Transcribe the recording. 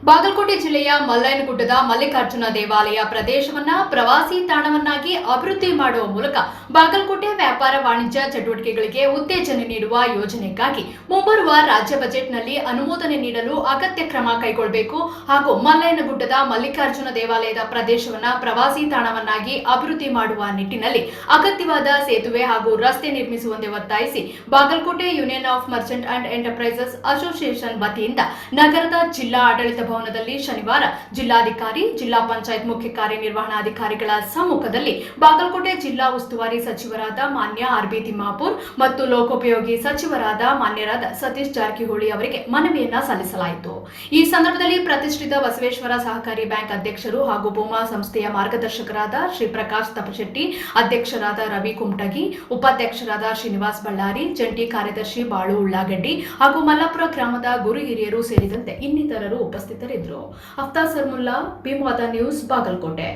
ಬಾಗಲಕೋಟೆ ಜಿಲ್ಲೆಯ ಮಲ್ಲಯ್ಯನಗುಡ್ಡದ ಮಲ್ಲಿಕಾರ್ಜುನ ದೇವಾಲಯ ಪ್ರದೇಶವನ್ನ ಪ್ರವಾಸಿ ತಾಣವನ್ನಾಗಿ ಅಭಿವೃದ್ಧಿ ಮಾಡುವ ಮೂಲಕ ಬಾಗಲಕೋಟೆ ವ್ಯಾಪಾರ ವಾಣಿಜ್ಯ ಚಟುವಟಿಕೆಗಳಿಗೆ ಉತ್ತೇಜನ ನೀಡುವ ಯೋಜನೆಗಾಗಿ ಮುಂಬರುವ ರಾಜ್ಯ ಬಜೆಟ್ನಲ್ಲಿ ಅನುಮೋದನೆ ನೀಡಲು ಅಗತ್ಯ ಕ್ರಮ ಕೈಗೊಳ್ಳಬೇಕು ಹಾಗೂ ಮಲ್ಲಯ್ಯನಗುಡ್ಡದ ಮಲ್ಲಿಕಾರ್ಜುನ ದೇವಾಲಯದ ಪ್ರದೇಶವನ್ನ ಪ್ರವಾಸಿ ತಾಣವನ್ನಾಗಿ ಅಭಿವೃದ್ಧಿ ಮಾಡುವ ನಿಟ್ಟಿನಲ್ಲಿ ಅಗತ್ಯವಾದ ಸೇತುವೆ ಹಾಗೂ ರಸ್ತೆ ನಿರ್ಮಿಸುವಂತೆ ಒತ್ತಾಯಿಸಿ Bagalkot union of merchant and enterprises association ವತಿಯಿಂದ ನಗರದ ಜಿಲ್ಲಾ ಆಡಳಿತ ಭವನದಲ್ಲಿ ಶನಿವಾರ ಜಿಲ್ಲಾಧಿಕಾರಿ, ಜಿಲ್ಲಾ ಪಂಚಾಯತ್ ಮುಖ್ಯ ಕಾರ್ಯನಿರ್ವಹಣಾಧಿಕಾರಿಗಳ ಸಮ್ಮುಖದಲ್ಲಿ ಬಾಗಲಕೋಟೆ ಜಿಲ್ಲಾ ಉಸ್ತುವಾರಿ ಸಚಿವರಾದ ಮಾನ್ಯ ಆರ್.ಬಿ. ತಿಮ್ಮಾಪುರ್ ಮತ್ತು ಲೋಕೋಪಯೋಗಿ ಸಚಿವರಾದ ಮಾನ್ಯರಾದ ಸತೀಶ್ ಜಾರಕಿಹೊಳಿ ಅವರಿಗೆ ಮನವಿಯನ್ನ ಸಲ್ಲಿಸಲಾಯಿತು. ಈ ಸಂದರ್ಭದಲ್ಲಿ ಪ್ರತಿಷ್ಠಿತ ಬಸವೇಶ್ವರ ಸಹಕಾರಿ ಬ್ಯಾಂಕ್ ಅಧ್ಯಕ್ಷರು ಹಾಗೂ ಭೂಮಾ ಸಂಸ್ಥೆಯ ಮಾರ್ಗದರ್ಶಕರಾದ ಶ್ರೀ ಪ್ರಕಾಶ್ ತಪಶೆಟ್ಟಿ, ಅಧ್ಯಕ್ಷರಾದ ರವಿ ಕುಮಟಗಿ, ಉಪಾಧ್ಯಕ್ಷರಾದ ಶ್ರೀನಿವಾಸ್ ಬಳ್ಳಾರಿ, ಜಂಟಿ ಕಾರ್ಯದರ್ಶಿ ಬಾಳು ಉಳ್ಳಾಗಡ್ಡಿ ಹಾಗೂ ಮಲ್ಲಾಪುರ ಗ್ರಾಮದ ಗುರು ಹಿರಿಯರು ಸೇರಿದಂತೆ ಇನ್ನಿತರರು ಉಪಸ್ಥಿತರಿದ್ದರು. ಅಫ್ತಾರ್ ಸರ್ಮುಲ್ಲಾ, ಭೀಮವಾದ ನ್ಯೂಸ್, ಬಾಗಲಕೋಟೆ.